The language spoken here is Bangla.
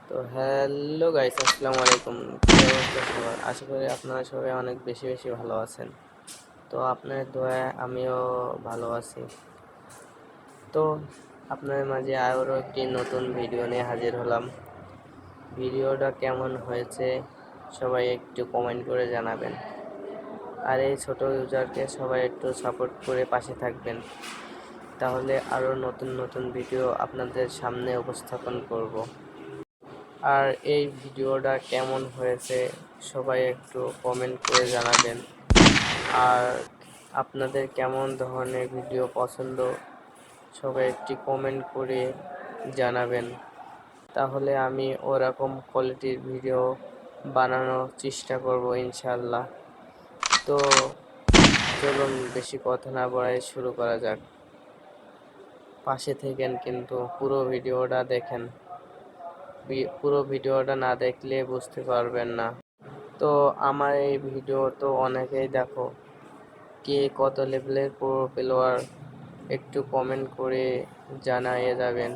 তো হ্যালো গাইস, আসসালামু আলাইকুম। কি অবস্থা সবার? আশা করি আপনারা সবাই অনেক বেশি বেশি ভালো আছেন। তো আপনার দোয়ায় আমিও ভালো আছি। তো আপনার মাঝে আরও একটি নতুন ভিডিও নিয়ে হাজির হলাম। ভিডিওটা কেমন হয়েছে সবাই একটু কমেন্ট করে জানাবেন। আর এই ছোট ইউজারকে সবাই একটু সাপোর্ট করে পাশে থাকবেন, তাহলে আরও নতুন নতুন ভিডিও আপনাদের সামনে উপস্থাপন করব। আর এই ভিডিওটা কেমন হয়েছে সবাই একটু কমেন্ট করে জানাবেন। আর আপনাদের কেমন ধরনের ভিডিও পছন্দ সবাই একটি কমেন্ট করে জানাবেন, তাহলে আমি ওরকম কোয়ালিটির ভিডিও বানানোর চেষ্টা করব ইনশাল্লাহ। তো চলুন বেশি কথা না বাড়াই শুরু করা যাক। পাশে থেকেন কিন্তু পুরো ভিডিওটা দেখেন। পুরো ভিডিওটা না দেখলে বুঝতে পারবেন না। তো আমার এই ভিডিও তো অনেকেই দেখো, কে কত লেভেলের প্রো প্লেয়ার একটু কমেন্ট করে জানিয়ে যাবেন।